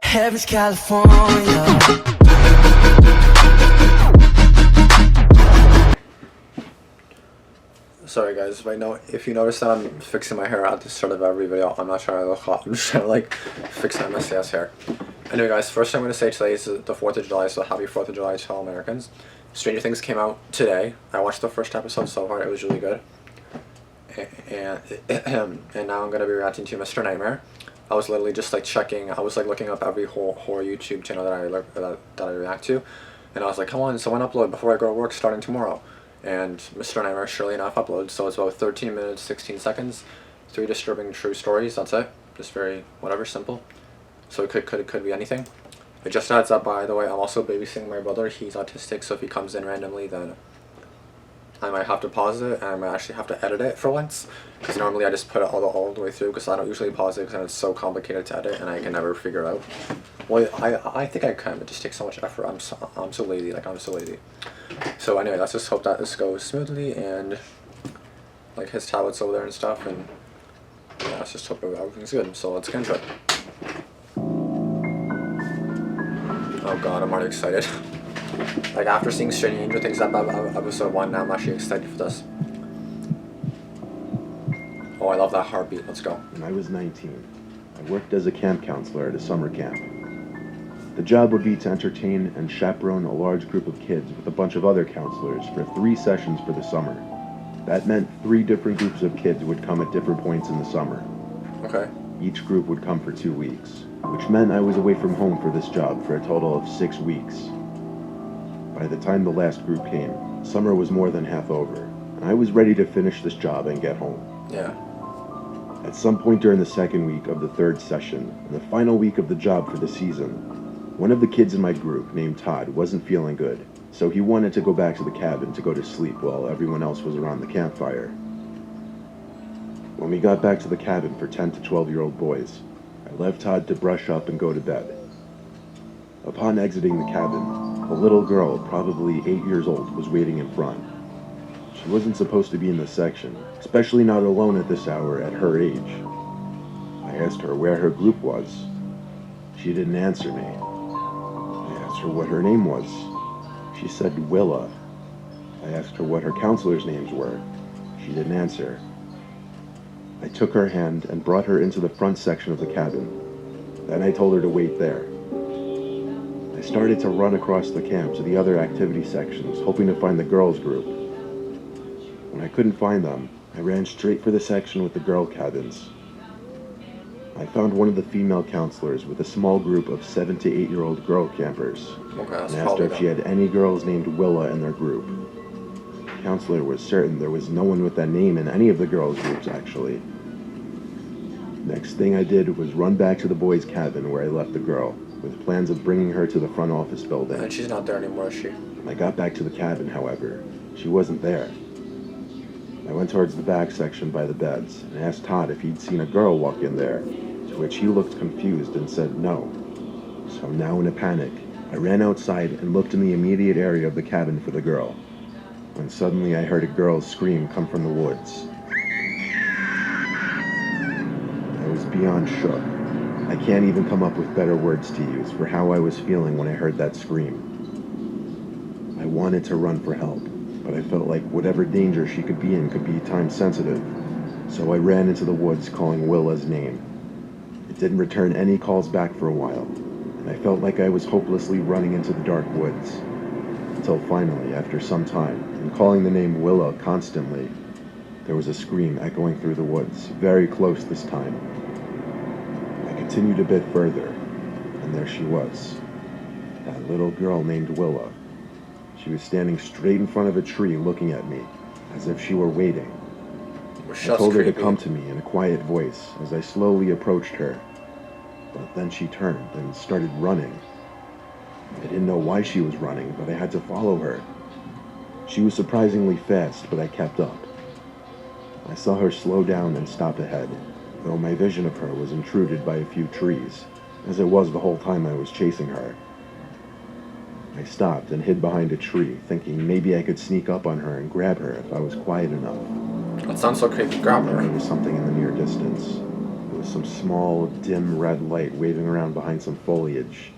Heaven's California. Sorry guys, if you notice that I'm fixing my hair at the start of every video, I'm not trying to look hot, I'm just trying to like fix my messy ass hair. Anyway guys, first thing I'm going to say today is the 4th of July, so happy 4th of July to all Americans. Stranger Things came out today. I watched the first episode so far, it was really good. And now I'm going to be reacting to Mr. Nightmare. I was literally just like checking, I was like looking up every horror YouTube channel that I react to. And I was like, come on, someone upload before I go to work starting tomorrow. And Mr. Nightmare surely enough uploads, so it's about 13 minutes, 16 seconds, 3 disturbing true stories, that's it. Just very, whatever, simple. So it could be anything. It just adds up, by the way, I'm also babysitting my brother. He's autistic, so if he comes in randomly, then I might have to pause it, and I might actually have to edit it for once. Because normally I just put it all the way through, because I don't usually pause it, because it's so complicated to edit, and I can never figure it out. Well, I think I can, it just takes so much effort. I'm so lazy, I'm so lazy. So anyway, let's just hope that this goes smoothly, and like his tablet's over there and stuff, and yeah, let's just hope everything's good. So let's get into it. Oh god, I'm already excited. Like after seeing Stranger Things episode 1, now I'm actually excited for this. Oh, I love that heartbeat. Let's go. When I was 19, I worked as a camp counselor at a summer camp. The job would be to entertain and chaperone a large group of kids with a bunch of other counselors for 3 sessions for the summer. That meant 3 different groups of kids would come at different points in the summer. Okay. Each group would come for 2 weeks, which meant I was away from home for this job for a total of 6 weeks. By the time the last group came, summer was more than half over, and I was ready to finish this job and get home. Yeah. At some point during the second week of the 3rd session, and the final week of the job for the season, one of the kids in my group, named Todd, wasn't feeling good, so he wanted to go back to the cabin to go to sleep while everyone else was around the campfire. When we got back to the cabin for 10 to 12-year-old boys, I left Todd to brush up and go to bed. Upon exiting the cabin, a little girl, probably 8 years old, was waiting in front. She wasn't supposed to be in this section, especially not alone at this hour at her age. I asked her where her group was. She didn't answer me. I asked her what her name was. She said Willa. I asked her what her counselors' names were. She didn't answer. I took her hand and brought her into the front section of the cabin. Then I told her to wait there. I started to run across the camp to the other activity sections, hoping to find the girls' group. When I couldn't find them, I ran straight for the section with the girl cabins. I found one of the female counselors with a small group of 7 to 8-year-old girl campers, and asked her if she had any girls named Willa in their group. The counselor was certain there was no one with that name in any of the girls' groups, actually. Next thing I did was run back to the boys' cabin where I left the girl, with plans of bringing her to the front office building. And she's not there anymore, is she? When I got back to the cabin, however, she wasn't there. I went towards the back section by the beds and asked Todd if he'd seen a girl walk in there, to which he looked confused and said no. So now in a panic, I ran outside and looked in the immediate area of the cabin for the girl, when suddenly I heard a girl's scream come from the woods. I was beyond shook. I can't even come up with better words to use for how I was feeling when I heard that scream. I wanted to run for help, but I felt like whatever danger she could be in could be time sensitive, so I ran into the woods calling Willa's name. It didn't return any calls back for a while, and I felt like I was hopelessly running into the dark woods, until finally, after some time, and calling the name Willa constantly, there was a scream echoing through the woods, very close this time. I continued a bit further, and there she was, that little girl named Willa. She was standing straight in front of a tree looking at me, as if she were waiting. I told her to come to me in a quiet voice as I slowly approached her, but then she turned and started running. I didn't know why she was running, but I had to follow her. She was surprisingly fast, but I kept up. I saw her slow down and stop ahead, though my vision of her was intruded by a few trees, as it was the whole time I was chasing her. I stopped and hid behind a tree, thinking maybe I could sneak up on her and grab her if I was quiet enough. That sounds so creepy. Grab her. There was something in the near distance. It was some small, dim red light waving around behind some foliage.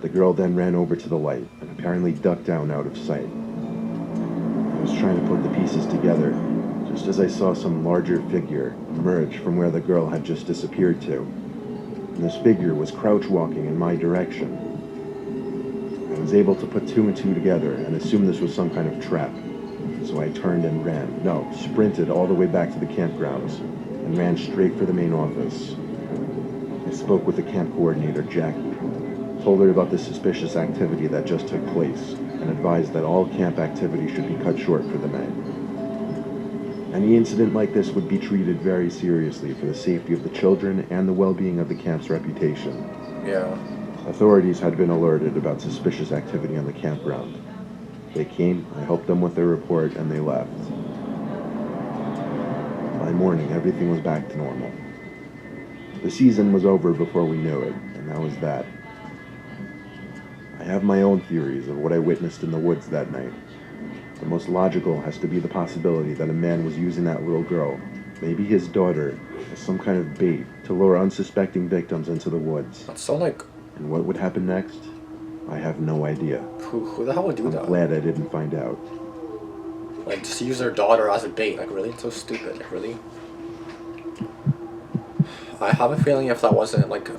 The girl then ran over to the light and apparently ducked down out of sight. I was trying to put the pieces together, just as I saw some larger figure emerge from where the girl had just disappeared to. And this figure was crouch walking in my direction. I was able to put two and two together and assume this was some kind of trap. So I turned and ran. No, sprinted all the way back to the campgrounds and ran straight for the main office. I spoke with the camp coordinator, Jackie, told her about the suspicious activity that just took place, and advised that all camp activity should be cut short for the night. Any incident like this would be treated very seriously for the safety of the children and the well-being of the camp's reputation. Yeah. Authorities had been alerted about suspicious activity on the campground. They came, I helped them with their report, and they left. By morning, everything was back to normal. The season was over before we knew it, and that was that. I have my own theories of what I witnessed in the woods that night. The most logical has to be the possibility that a man was using that little girl, maybe his daughter, as some kind of bait to lure unsuspecting victims into the woods. That's so like... And what would happen next? I have no idea. Who the hell would do that? I'm glad I didn't find out. Like, just use their daughter as a bait. Like, really? It's so stupid. Like, really? I have a feeling if that wasn't, like,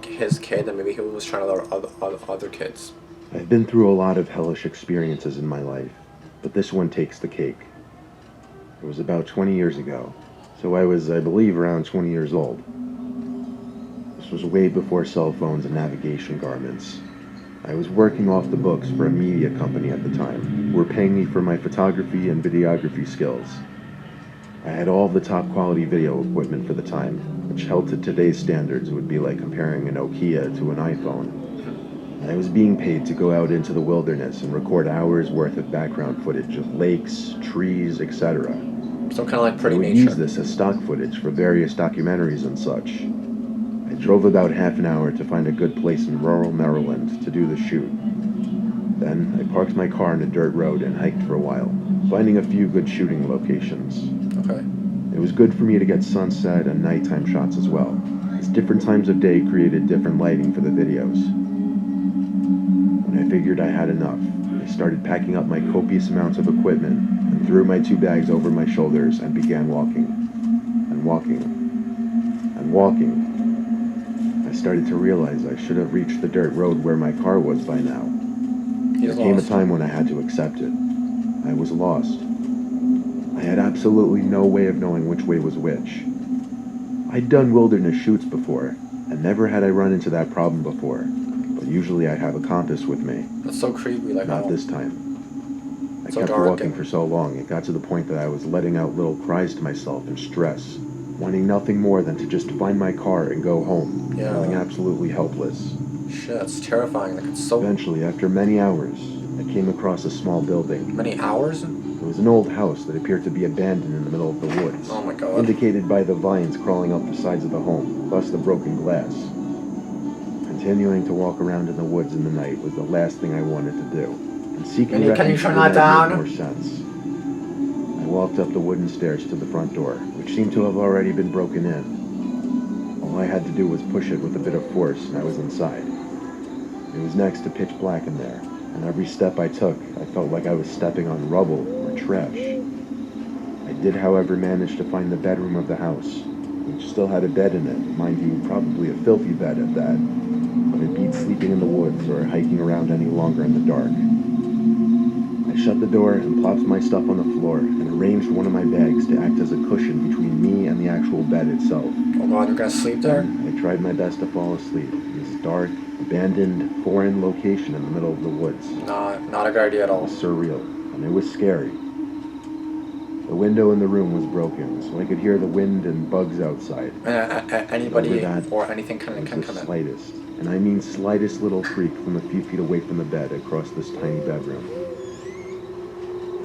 his kid, then maybe he was trying to lure other kids. I've been through a lot of hellish experiences in my life, but this one takes the cake. It was about 20 years ago, so I was, I believe, around 20 years old. This was way before cell phones and navigation garments. I was working off the books for a media company at the time, who were paying me for my photography and videography skills. I had all of the top quality video equipment for the time, which held to today's standards would be like comparing a Nokia to an iPhone. I was being paid to go out into the wilderness and record hours worth of background footage of lakes, trees, etc. So kind of like Pretty I would Nature. use this as stock footage for various documentaries and such. I drove about half an hour to find a good place in rural Maryland to do the shoot. Then I parked my car on a dirt road and hiked for a while, finding a few good shooting locations. Okay. It was good for me to get sunset and nighttime shots as well, as different times of day created different lighting for the videos. When I figured I had enough, I started packing up my copious amounts of equipment and threw my 2 bags over my shoulders and began walking. And walking. And walking. I started to realize I should have reached the dirt road where my car was by now. There came a time when I had to accept it. I was lost. I had absolutely no way of knowing which way was which. I'd done wilderness shoots before, and never had I run into that problem before, but usually I have a compass with me. That's so creepy. Like, Not how... this time. I So kept dark walking and- for so long, it got to the point that I was letting out little cries to myself in stress, wanting nothing more than to just find my car and go home, Yeah. feeling absolutely helpless. Shit, that's terrifying. Like, it's so... Eventually, after many hours, I came across a small building. Many hours? It was an old house that appeared to be abandoned in the middle of the woods, Oh my god. indicated by the vines crawling up the sides of the home, plus the broken glass. Continuing to walk around in the woods in the night was the last thing I wanted to do, and seeking Can you refuge turn from that that made down? more sense. I walked up the wooden stairs to the front door, which seemed to have already been broken in. All I had to do was push it with a bit of force, and I was inside. It was next to pitch black in there, and every step I took, I felt like I was stepping on rubble or trash. I did, however, manage to find the bedroom of the house, which still had a bed in it, mind you, probably a filthy bed at that, but it beat sleeping in the woods or hiking around any longer in the dark. I shut the door and plopped my stuff on the floor and arranged one of my bags to act as a cushion between me and the actual bed itself. Oh god, you're gonna sleep there? I tried my best to fall asleep in this dark, abandoned, foreign location in the middle of the woods. Not a good idea at It all. was surreal, and it was scary. The window in the room was broken, so I could hear the wind and bugs outside. Anybody Over that, or anything can It come was the in. slightest, and I mean slightest little creak from a few feet away from the bed across this tiny bedroom.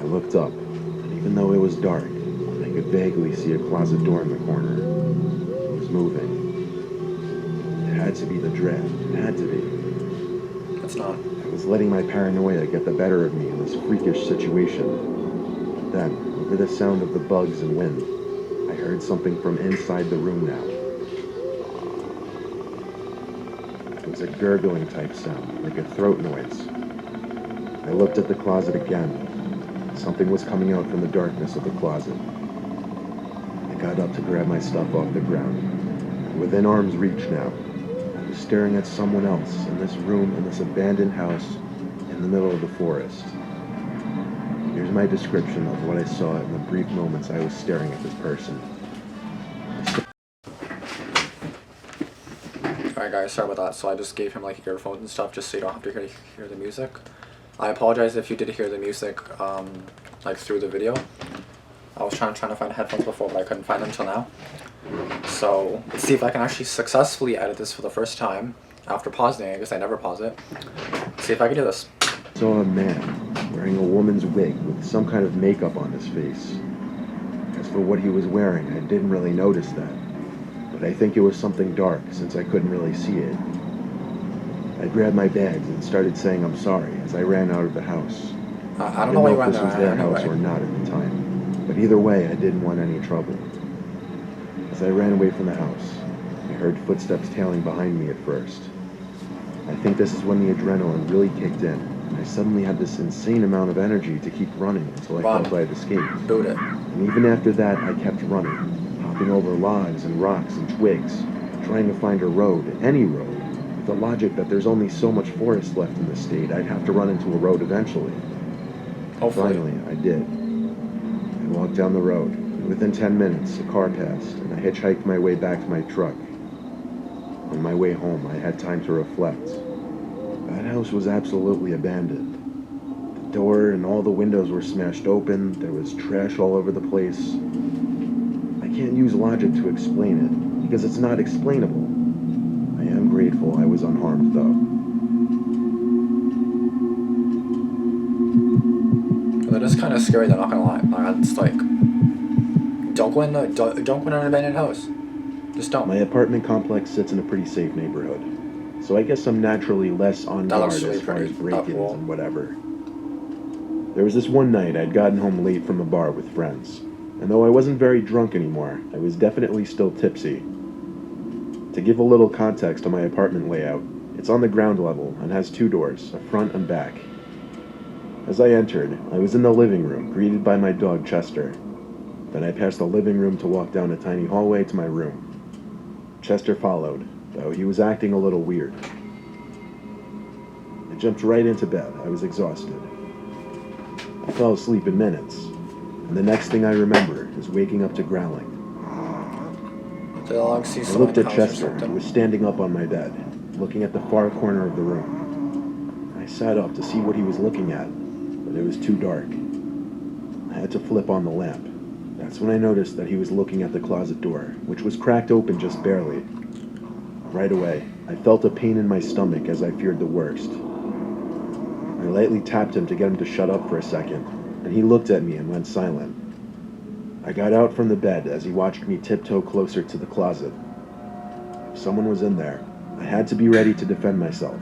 I looked up, and even though it was dark, I could vaguely see a closet door in the corner. It was moving. It had to be the dread. It had to be. It's not. I was letting my paranoia get the better of me in this freakish situation. But then, over the sound of the bugs and wind, I heard something from inside the room now. It was a gurgling type sound, like a throat noise. I looked at the closet again. Something was coming out from the darkness of the closet. I got up to grab my stuff off the ground. Within arm's reach now, I was staring at someone else in this room in this abandoned house in the middle of the forest. Here's my description of what I saw in the brief moments I was staring at this person. Alright guys, sorry about that. So I just gave him like earphones and stuff just so you don't have to hear the music. I apologize if you did hear the music like through the video. I was trying to find headphones before, but I couldn't find them until now. So let's see if I can actually successfully edit this for the first time after pausing it. I guess I never pause it. Let's see if I can do this. I saw a man wearing a woman's wig with some kind of makeup on his face. As for what he was wearing, I didn't really notice that, but I think it was something dark since I couldn't really see it. I grabbed my bags and started saying I'm sorry as I ran out of the house. I don't know why you ran if this there. was their house or not at the time, but either way, I didn't want any trouble. As I ran away from the house, I heard footsteps tailing behind me at first. I think this is when the adrenaline really kicked in, and I suddenly had this insane amount of energy to keep running until I felt I had escaped. Boot it. And even after that, I kept running, hopping over logs and rocks and twigs, trying to find a road, any road, with the logic that there's only so much forest left in this state, I'd have to run into a road eventually. Hopefully. Finally, I did. I walked down the road, and within 10 minutes, a car passed, and I hitchhiked my way back to my truck. On my way home, I had time to reflect. That house was absolutely abandoned. The door and all the windows were smashed open, there was trash all over the place. I can't use logic to explain it, because it's not explainable. I am grateful I was unharmed, though. That is kind of scary, though, not gonna lie. Like, it's like, don't go in an abandoned house. Just don't. My apartment complex sits in a pretty safe neighborhood, so I guess I'm naturally less on guard as far as break-ins and whatever. There was this one night I'd gotten home late from a bar with friends, and though I wasn't very drunk anymore, I was definitely still tipsy. To give a little context on my apartment layout, it's on the ground level and has two doors, a front and back. As I entered, I was in the living room, greeted by my dog Chester. Then I passed the living room to walk down a tiny hallway to my room. Chester followed, though he was acting a little weird. I jumped right into bed. I was exhausted. I fell asleep in minutes, and the next thing I remember is waking up to growling. The dog sees I someone looked in at the house or Chester, who something. was standing up on my bed, looking at the far corner of the room. I sat up to see what he was looking at, but it was too dark. I had to flip on the lamp. That's when I noticed that he was looking at the closet door, which was cracked open just barely. Right away, I felt a pain in my stomach as I feared the worst. I lightly tapped him to get him to shut up for a second, and he looked at me and went silent. I got out from the bed as he watched me tiptoe closer to the closet. If someone was in there, I had to be ready to defend myself.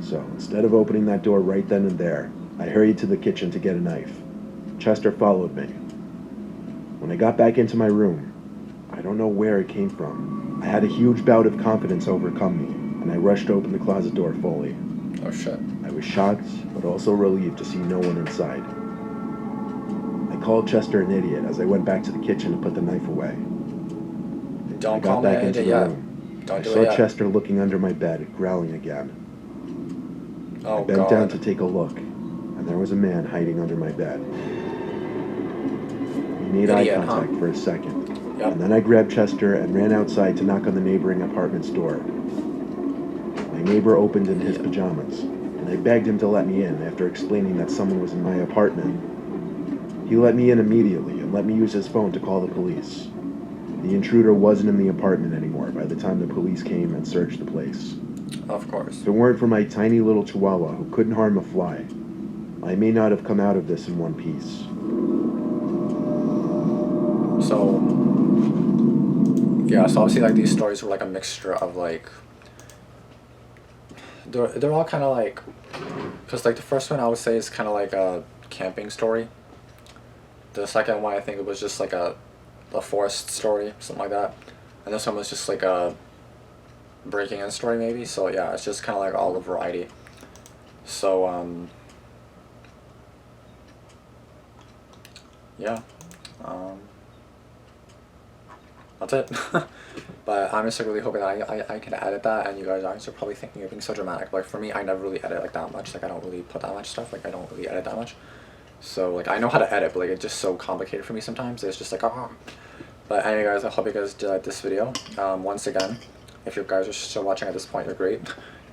So, instead of opening that door right then and there, I hurried to the kitchen to get a knife. Chester followed me. When I got back into my room, I don't know where it came from. I had a huge bout of confidence overcome me, and I rushed open the closet door fully. Oh shit. I was shocked, but also relieved to see no one inside. I called Chester an idiot as I went back to the kitchen to put the knife away. Don't I call got me back an into idiot the yet. room. Don't I do saw it yet. Chester looking under my bed, growling again. Oh I bent god. down to take a look, and there was a man hiding under my bed. We made eye Idiot, contact huh? for a second, Yep. and then I grabbed Chester and ran outside to knock on the neighboring apartment's door. My neighbor opened in his pajamas, and I begged him to let me in after explaining that someone was in my apartment. He let me in immediately and let me use his phone to call the police. The intruder wasn't in the apartment anymore by the time the police came and searched the place. Of course. If it weren't for my tiny little chihuahua who couldn't harm a fly, I may not have come out of this in one piece. So, yeah, so obviously, like, these stories were, like, a mixture of, like, they're all kind of, like, because, like, the first one I would say is kind of, like, a camping story. The second one, I think it was just, like, a forest story, something like that. And this one was just, like, a breaking in story maybe. So yeah, it's just kind of like all the variety. So yeah, that's it. But I'm just like really hoping that I can edit that, and you guys are probably thinking you're being so dramatic. But like for me, I never really edit like that much. Like I don't really put that much stuff. Like I don't really edit that much. So like I know how to edit, but like it's just so complicated for me sometimes. It's just like oh. But anyway, guys, I hope you guys did like this video. Once again, if you guys are still watching at this point, you're great.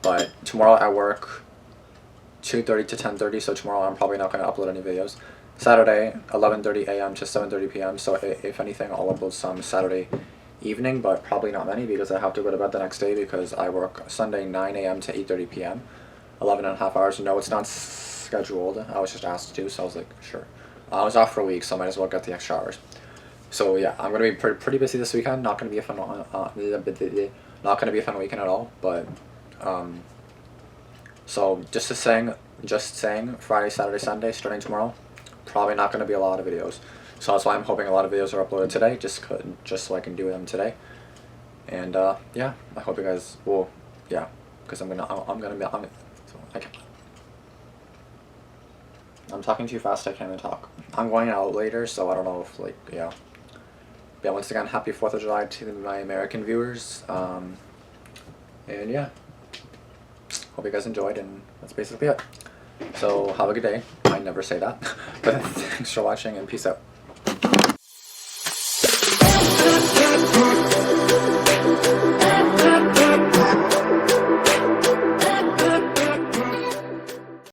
But tomorrow I work 2:30 to 10:30, so tomorrow I'm probably not going to upload any videos. Saturday, 11:30 a.m. to 7:30 p.m. So if anything, I'll upload some Saturday evening, but probably not many because I have to go to bed the next day because I work Sunday 9 a.m. to 8:30 p.m. 11.5 hours. No, it's not scheduled. I was just asked to, so I was like, sure. I was off for a week, so I might as well get the extra hours. So yeah, I'm gonna be pretty busy this weekend. Not gonna be a fun not gonna be a fun weekend at all. But so just saying, Friday, Saturday, Sunday, starting tomorrow, probably not gonna be a lot of videos. So that's why I'm hoping a lot of videos are uploaded today, just so I can do them today. And yeah, I hope you guys will, yeah, because I'm talking too fast. I can't even talk. I'm going out later, so I don't know if like yeah. Yeah, once again, happy 4th of July to my American viewers. And yeah, hope you guys enjoyed, and that's basically it. So have a good day. I never say that, but thanks for watching, and peace out.